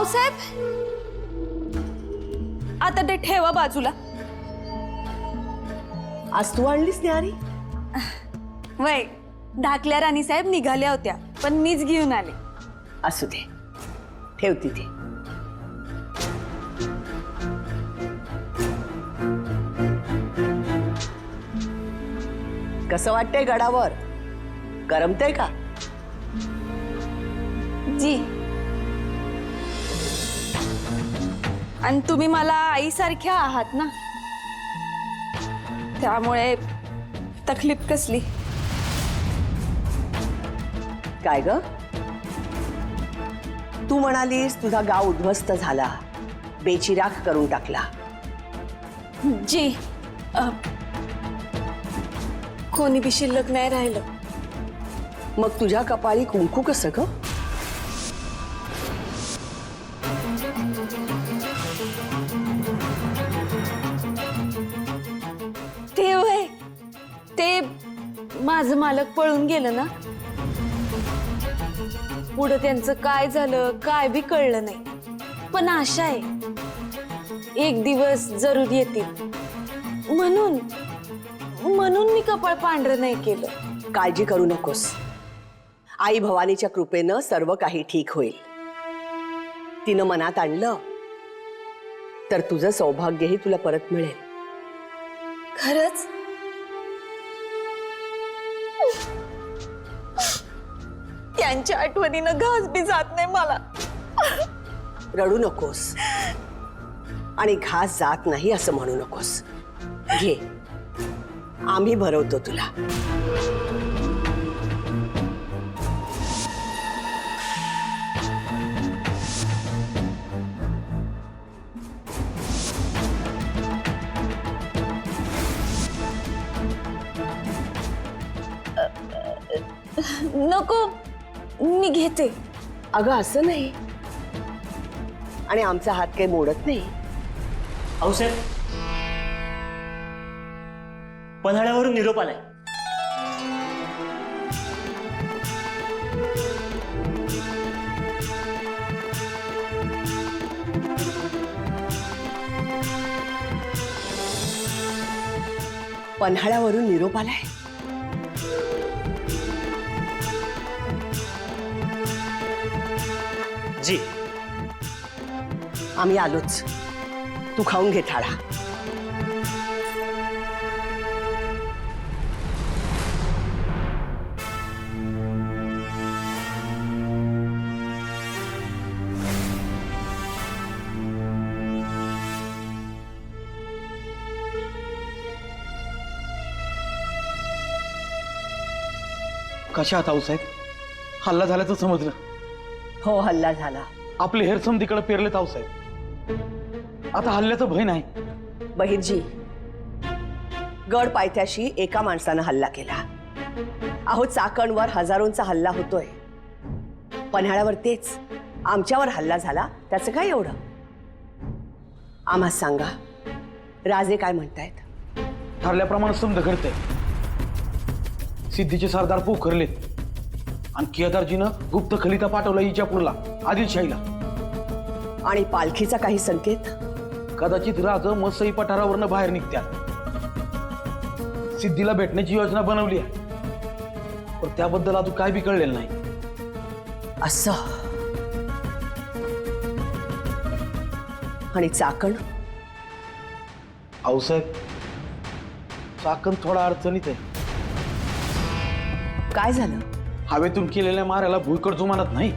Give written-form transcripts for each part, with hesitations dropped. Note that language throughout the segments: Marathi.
आऊसाहेब, आता ते ठेवा बाजूला. आज तू आणलीस न्यारी? वय, धाकल्या राणी साहेब निघाल्या होत्या, पण मीच घेऊन आले. असू दे, ठेव तिथे. कसं वाटतंय गडावर? करमतंय का? जी. आणि तुम्ही मला आईसारख्या आहात ना, त्यामुळे तकलीफ कसली. काय ग? तू म्हणालीस तुझा गाव उद्ध्वस्त झाला, बेचिराख करून टाकला. जी, कोणी बी शिल्लक नाही राहिलं. मग तुझ्या कपाळी कुंकू कसं ग? ते वय, ते माझं मालक पळून गेलं ना, पुढे त्यांचं काय झालं काय बी कळलं नाही. पण आशा आहे, एक दिवस जरूर येतील. म्हणून मी कपाळ पांढरं नाही केलं. काळजी करू नकोस, आई भवानीच्या कृपेनं सर्व काही ठीक होईल. तिनं मनात आणलं तर तुझं सौभाग्यही तुला परत मिळेल. खरंच? त्यांच्या आठवणीनं घास बी जात नाही मला. रडू नकोस आणि घास जात नाही असं म्हणू नकोस. घे, आम्ही भरवतो तुला. नको, मी घेते. अगं असं नाही, आणि आमचा हात काही मोडत नाही. आऊसाहेब, पन्हाळ्यावरून निरोप आलाय. पन्हाळ्यावरून निरोप आलाय? जी. आम्ही आलोच, तू खाऊन घे थाळा. कशा आहात आऊसाहेब? हल्ला झाल्याचं समजलं. हो, हल्ला झाला. आपले हेरसम तिकडे पेरलेत आऊसाहेब. आता हल्ल्याचं भय नाही. बहिर्जी, गड पायथ्याशी एका माणसानं हल्ला केला. अहो, चाकणवर हजारोंचा हल्ला होतोय. पन्हाळ्यावर तेच आमच्यावर हल्ला झाला, त्याचं काय एवढं? आम्हा सांगा, राजे काय म्हणतायत? ठरल्याप्रमाणे समज घडतंय. सिद्धीचे सरदार पोखरलेत आणि केदारजीनं गुप्त खलिता पाठवला इजापूरला, आदिलशाहीला. आणि पालखीचा काही संकेत? कदाचित राज मसई पठारावरनं बाहेर निघत्यात. सिद्धीला भेटण्याची योजना बनवली आहे, पण त्याबद्दल अजून काय बी कळलेलं नाही. असं? आणि चाकण? आऊसाहेब, चाकण थोडा अडचणीत आहे. काय झालं? हवेतून केलेल्या माऱ्याला भुईकड जुमानत नाही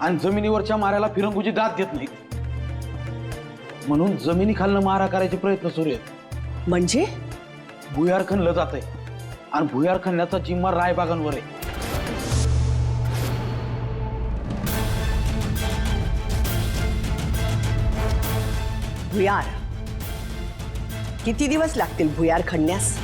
आणि जमिनीवरच्या माऱ्याला फिरंगुची दाद देत नाहीत. म्हणून जमिनीखालनं मारा करायचे प्रयत्न सुरू आहेत. म्हणजे? भुयार खणलं जात आहे आणि भुयार खणण्याचा जिम्मा रायबागांवर आहे. भुयार? किती दिवस लागतील भुयार खणण्यास?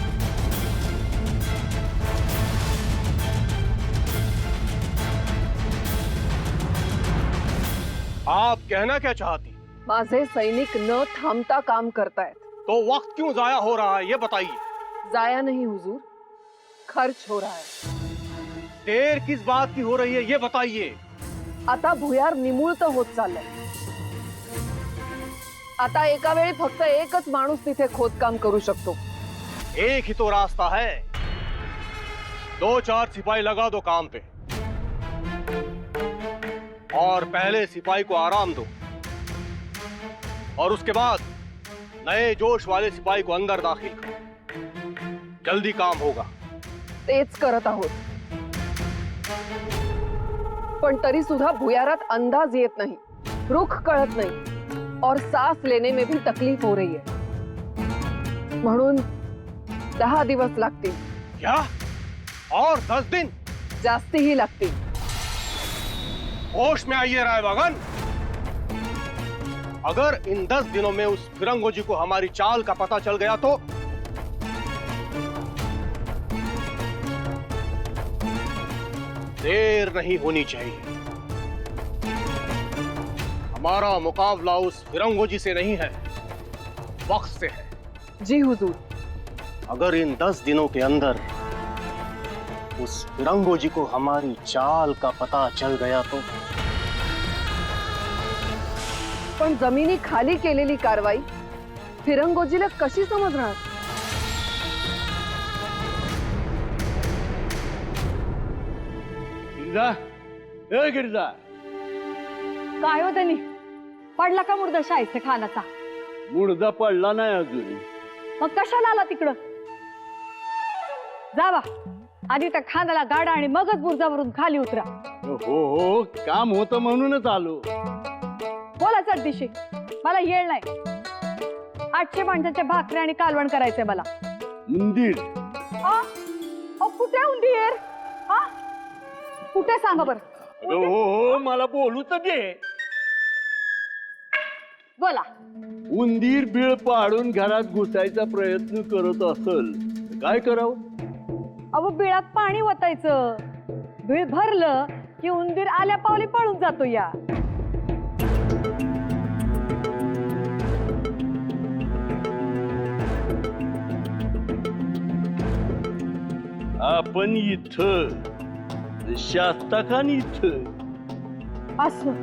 आप कहना क्या चाहती? माझे सैनिक न थांबता काम करतायत. तो वक्त क्यों जाया हो रहा है ये बताइए. जाया नहीं हुजूर, खर्च हो रहा है. देर किस बात की हो रही है ये बताइए. आता भुयार निमुळत होत चाललंय. आता एका वेळी फक्त एकच माणूस तिथे खोदकाम करू शकतो. एक ही तो रास्ता है, 2-4 सिपाही लगा दो काम पे और पहले सिपाही को आराम दो और उसके बाद नए जोश वाले सिपाही को अंदर दाखिल करो. जल्दी काम होगा. तेच करत आहोत. पण तरी सुद्धा भुयारात अंदाज येत नहीं, रुख कळत नहीं और सांस लेने में भी तकलीफ हो रही है. म्हणून 10 दिवस लागतील. क्या? और 10 दिन? जास्तीही लागतील. होश में आइए रायबागन. अगर इन 10 दिनों में उस फिरंगो जी को हमारी चाल का पता चल गया तो देर नहीं होनी चाहिए. हमारा मुकाबला उस फिरंगो जी से नहीं है, वक्त से है. जी हुजूर. अगर इन 10 दिनों के अंदर उस फिरंगो जी को हमारी चाल का पता चल गया तो पण जमिनी खाली केलेली कारवाई फिरंगोजीला कशी समजणार? गिरजा, ए गिरजा, काय हो त्यांनी पडला का मुर्दा शाहीस्ते खानाचा? मुर्दा पडला नाही अजून. मग कशाला आला तिकडं? जावा आधी त्या खानाला गाडा आणि मगच बुर्जावरून खाली उतरा. हो हो, काम होतं म्हणूनच आलो. बोला चढदिशी, मला येळ नाही. 800 माणसाच्या भाकऱ्या आणि कालवण करायचंय मला. मंदिर कुठे उंदीर? कुठे सांगा बर. हो हो, मला बोलू तर दे. बोला. उंदीर बीळ पाडून घरात घुसायचा प्रयत्न करत असल तर काय करावं? अहो बिळात पाणी ओतायचं. बीळ भरलं की उंदीर आल्या पावली पळून जातो. या आपण इथं शास्ताखान इथं असं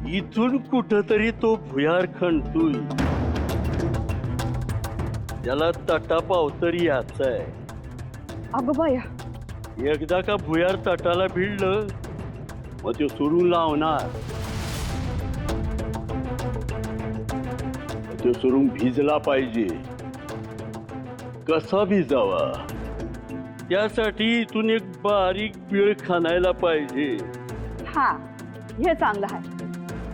इथून कुठतरी तो भुयार खणतोय. त्याला तटापाव तरी याचाय. अगं बाया, एकदा का भुयार तटाला भिडलं मग तो सोडून लावणार. तो सोडून भिजला पाहिजे. कसा भिजावा त्यासाठी इथून एक बारीक बीळ खणायला पाहिजे. हा हे चांगलं आहे.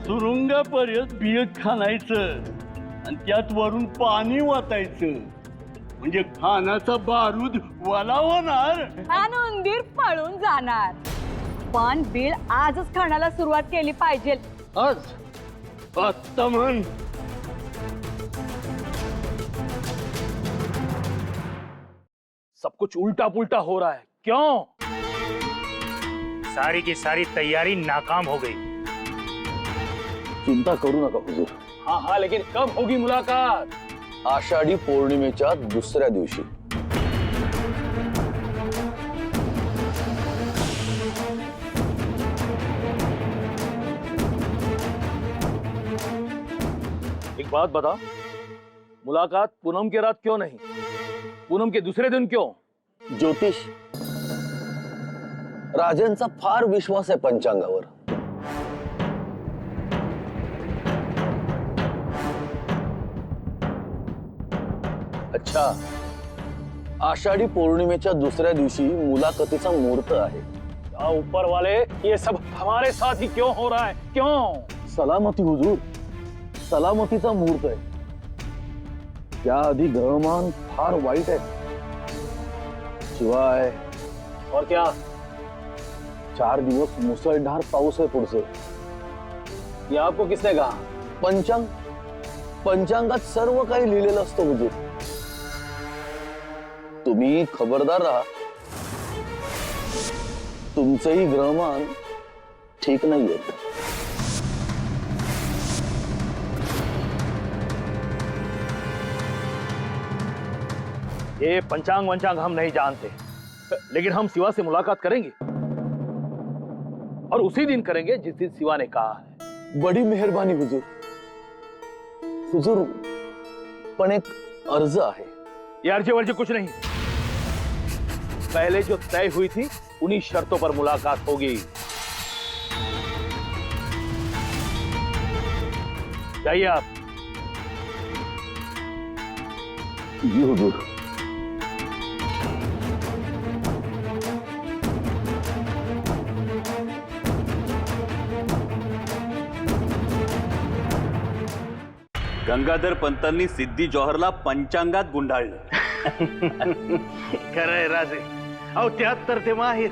सुरुंगापर्यंत बीळ खणायचं आणि त्यात वरून पाणी वाटायचं म्हणजे खानाचा बारूद वाला होणार. आणि उंदीर पळून जाणार. पण बीळ आजच खाण्याला सुरुवात केली पाहिजे. आज आत्ता म्हण. सब कुछ उल्टा पुल्टा हो रहा है. क्यों? सारी की सारी तैयारी नाकाम हो गई. चिंता करू नका हुजूर. हाँ हाँ, लेकिन कब होगी मुलाकात? आषाढी पौर्णिमेच्या दुसऱ्या दिवशी. एक बात बता, मुलाकात पूनम के रात क्यों नहीं? पूनम के दूसरे दिन क्यों? ज्योतिष राजांचा फार विश्वास आहे पंचांगावर. अच्छा, आषाढी पौर्णिमेच्या दुसऱ्या दिवशी मुलाकातीचा मुहूर्त आहे. क्या ऊपर वाले, ये सब हमारे साथ ही क्यों हो रहा है? क्यों? सलामती हुजूर, सलामतीचा मुहूर्त आहे. त्याआधी ग्रहमान फार वाईट आहे. शिवाय और क्या? 4 दिवस मुसळधार पाऊस आहे पुढचं. ये आपको किसने कहा? पंचांगात सर्व काही लिहिलेलं असतं हुजूर. तुम्ही खबरदार राहा. तुमचंही ग्रहमान ठीक नाहीये. ये पंचांग वंचांग हम नहीं जानते, लेकिन हम शिवा से मुलाकात करेंगे. और उसी दिन करेंगे जिस दिन शिवा ने कहा है। बड़ी मेहरबानी हुजूर। हुजूर, पण एक अर्ज आहे। ये अर्जी वर्जी कुछ नहीं, पहले जो तय हुई थी उन्हीं शर्तों पर मुलाकात होगी। जाइए आप। जी हुजूर। गंगाधर पंतांनी सिद्धी जौहरला पंचांगात गुंडाळलं। खरंय राजे, अहो त्यात तर ते माहीर।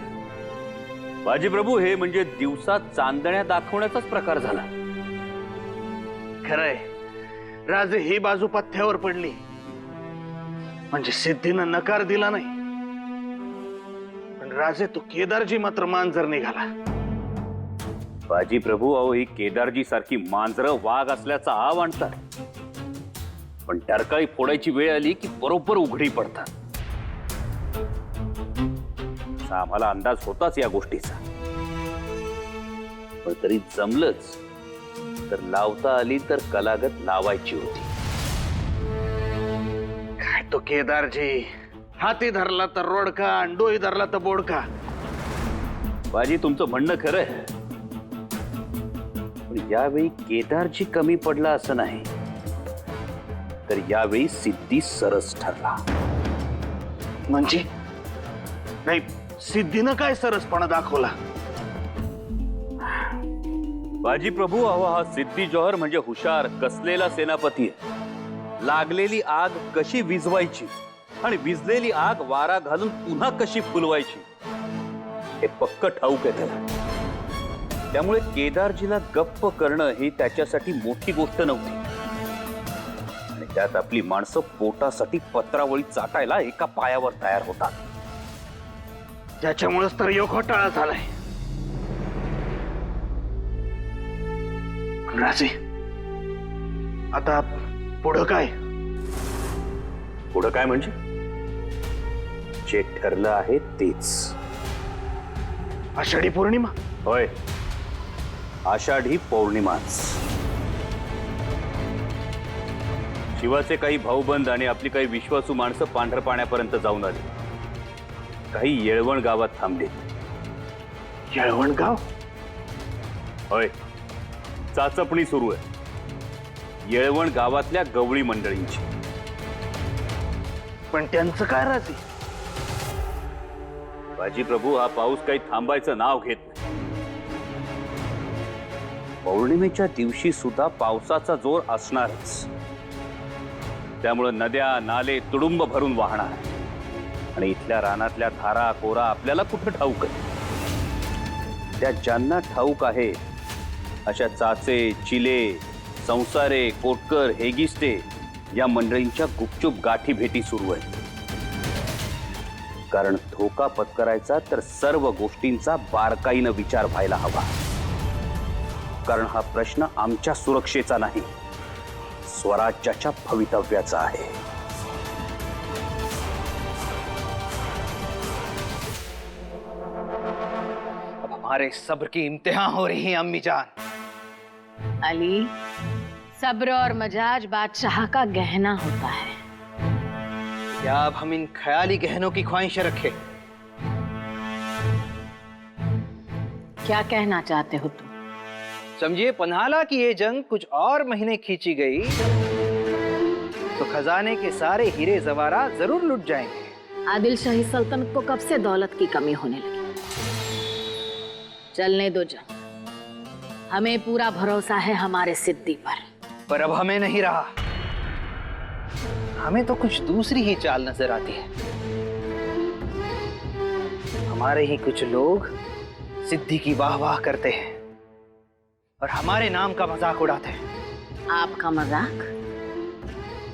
बाजी प्रभू, हे म्हणजे दिवसात चांदण्या दाखवण्याचाच प्रकार झाला। खरंय राजे, ही बाजू पथ्यावर पडली म्हणजे सिद्धीनं नकार दिला नाही, पण राजे तो केदारजी मात्र मांजर निघाला। बाजी प्रभू, अहो ही केदारजी सारखी मांजरं वाघ असल्याचा आव आणतात, पण टरकाळी फोडायची वेळ आली की बरोबर उघडी पडतात। असा आम्हाला अंदाज होताच या गोष्टीचा, पण तरी जमलंच तर लावता आली तर कलागत लावायची होती। काय तो केदारजी, हाती धरला तर रोडका, डोई धरला तर बोडका। बाजी, तुमचं म्हणणं खरं आहे, पण यावेळी केदारजी कमी पडला असं नाही, तर यावेळी सिद्धी सरस ठरला। म्हणजे नाही, सिद्धीनं काय सरसपणा दाखवला? बाजी प्रभू, अहो हा सिद्धी जौहर म्हणजे हुशार कसलेला सेनापती आहे। लागलेली आग कशी विझवायची आणि विझलेली आग वारा घालून पुन्हा कशी फुलवायची हे पक्क ठाऊक आहे त्याला। त्यामुळे केदारजीला गप्प करणं ही त्याच्यासाठी मोठी गोष्ट नव्हती, आणि त्यात आपली माणसं पोटासाठी पत्रावळी चाटायला एका पायावर तयार होतात। त्याच्यामुळेच तर योग घोटाळा झालाय। राजे, आता पुढं काय? पुढं काय म्हणजे? जे ठरलं आहे तेच। आषाढी पौर्णिमा? होय, आषाढी पौर्णिमाच। शिवाचे काही भाऊबंद आणि आपली काही विश्वासू माणसं पांढर पाण्यापर्यंत जाऊन आली, काही येळवण गावात थांबले। येळवण गाव? होय, चाचपणी सुरू आहे येळवण गावातल्या गवळी मंडळींची। पण त्यांचं काय राजे? बाजी प्रभू, हा पाऊस काही थांबायचं नाव घेत नाही। पौर्णिमेच्या दिवशी सुद्धा पावसाचा जोर असणारच, त्यामुळे नद्या नाले तुडुंब भरून वाहणार, आणि इथल्या रानातल्या धारा कोरा आपल्याला कुठं ठाऊक आहे? त्या ज्यांना ठाऊक आहे अशा चाचे, चिले, संसारे, कोटकर, हेगिस्ते या मंडळींच्या गुपचूप गाठी भेटी सुरू आहेत। कारण धोका पत्करायचा तर सर्व गोष्टींचा बारकाईनं विचार व्हायला हवा, कारण हा प्रश्न आमच्या सुरक्षेचा नाही, स्वराज्याच्या भवितव्याचा आहे। अब हमारे सब्र की इम्तिहान हो रही है अम्मी जान। अली, सब्र और मजाज बादशाह का गहना होता है। क्या अब हम इन ख्याली गहनों की ख्वाहिशें रखें? क्या कहना चाहते हो तुम? समझिए पन्हाला की ये जंग कुछ और महीने खींची गई तो खजाने के सारे हीरे जवारात जरूर लुट जाएंगे। आदिल शाही सल्तनत को कब से दौलत की कमी होने लगी? चलने दो जंग, हमें पूरा भरोसा है हमारे सिद्धि पर अब हमें नहीं रहा। हमें तो कुछ दूसरी ही चाल नजर आती है। हमारे ही कुछ लोग सिद्धि की वाह वाह करते हैं और हमारे नाम का मजाक उड़ाते हैं। आपका मजाक?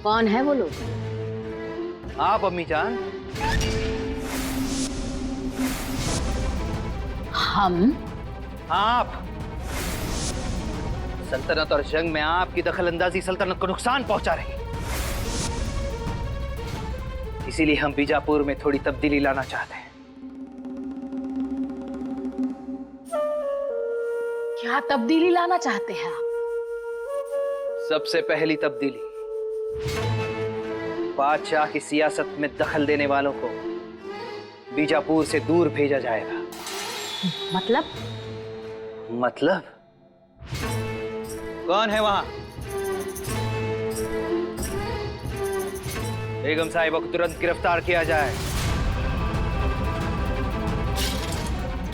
कौन है वो लोग? आप अम्मी जान। हम? आप सल्तनत और जंग में आपकी दखलंदाजी सल्तनत को नुकसान पहुंचा रही, इसीलिए हम बीजापुर में थोड़ी तब्दीली लाना चाहते हैं। क्या तब्दीली लाना चाहते हैं आप? सबसे पहली तब्दीली, बादशाह की सियासत में दखल देने वालों को बीजापुर से दूर भेजा जाएगा। मतलब कौन है वहां? बेगम साहिबा को तुरंत गिरफ्तार किया जाए।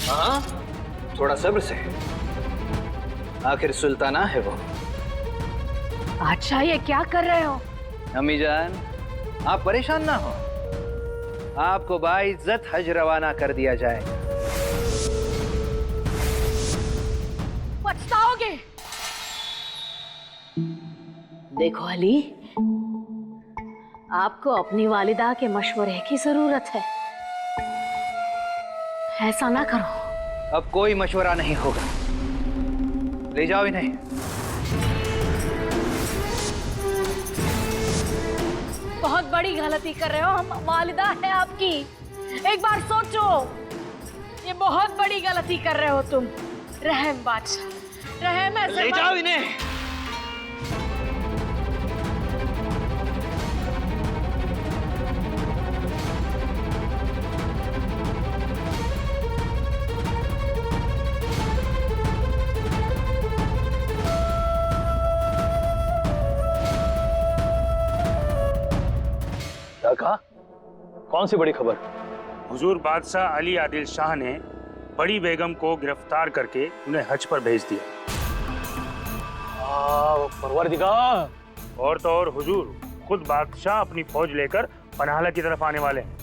हाँ, थोड़ा सब्र से, आखिर सुल्ताना है वो। बादशाह ये क्या कर रहे हो? अम्मी जान, आप परेशान ना हो, आपको बाइज्जत हज रवाना कर दिया जाएगा। पछताओगे। देखो अली, आपको अपनी वालिदा के मशवरे की जरूरत है। ऐसा ना करो। अब कोई मशवरा नहीं होगा, ले जाओ इन्हें। बहुत बड़ी गलती कर रहे हो, हम वालिदा है आपकी। एक बार सोचो, ये बहुत बड़ी गलती कर रहे हो तुम। रहम बादशाह, रहम ऐसे ले जाओ इन्हें। क्या कहा? कौन सी बड़ी खबर? हुजूर बादशाह अली आदिल शाह ने बड़ी बेगम को गिरफ्तार करके उन्हें हज पर भेज दिया। परवरदिगार। और तो और हुजूर खुद बादशाह अपनी फौज लेकर पनाहला की तरफ आने वाले हैं।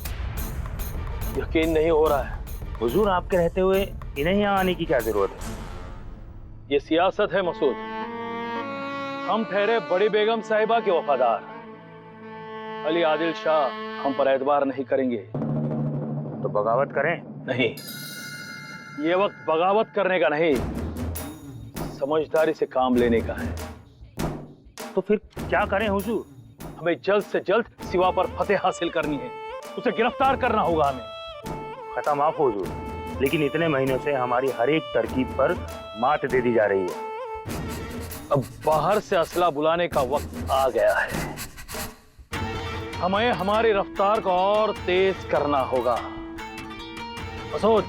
यकीन नहीं हो रहा है। हुजूर आपके रहते हुए इन्हें यहाँ आने की क्या जरूरत है? ये सियासत है मसूद। हम ठहरे बड़ी बेगम साहिबा के वफादार। अली आदिल शाह हम पर एतबार नहीं करेंगे। तो बगावत करें? नहीं, ये वक्त बगावत करने का नहीं, समझदारी से काम लेने का है। तो फिर क्या करें हुजूर? हमें जल्द से जल्द सिवा पर फतेह हासिल करनी है। उसे गिरफ्तार करना होगा हमें। खता माफ हुजूर, लेकिन इतने महीनों से हमारी हर एक तरकीब पर मात दे दी जा रही है। अब बाहर से असला बुलाने का वक्त आ गया है। हमें हमारी रफ्तार को और तेज करना होगा। मसूद,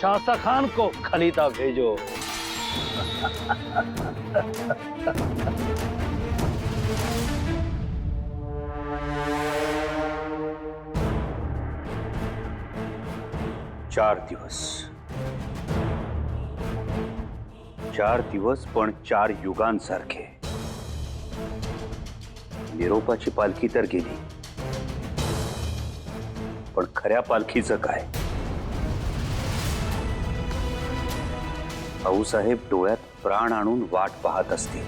शास्ता खान को खलीता भेजो। चार दिवस पण 4 युगांसारखे. निरोपाची पालखी तर गेली, पण खऱ्या पालखीचं काय? भाऊसाहेब डोळ्यात प्राण आणून वाट पाहत असतील.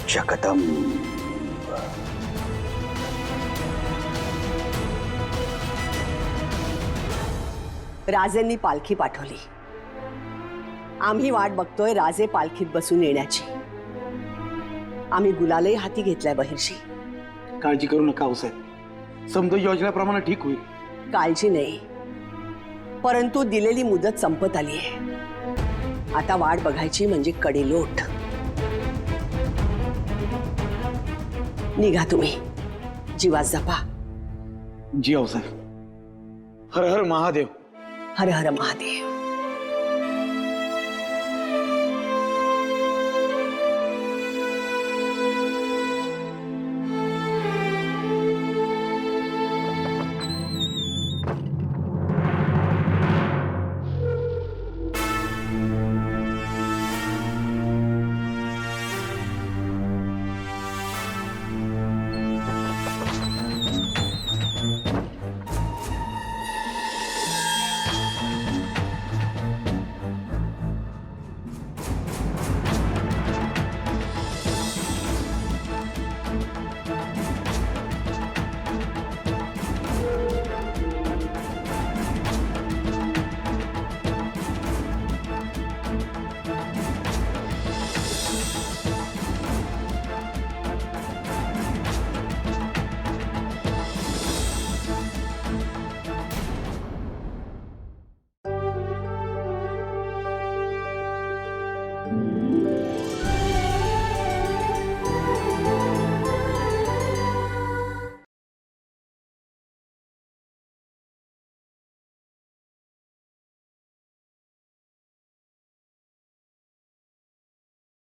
जगदंब. राजेंनी पालखी पाठवली. आम्ही वाट बघतोय राजे पालखीत बसून येण्याची. आम्ही गुलालही हाती घेतलाय बहिर्जी. काळजी करू नका साहेब, समजा योजल्याप्रमाणे ठीक होईल. काळजी नाही, परंतु दिलेली मुदत संपत आली आहे. आता वाट बघायची म्हणजे कडेलोट. निघा तुम्ही, जीवात जपा. जी साहेब. हर हर महादेव. हर हर महादेव.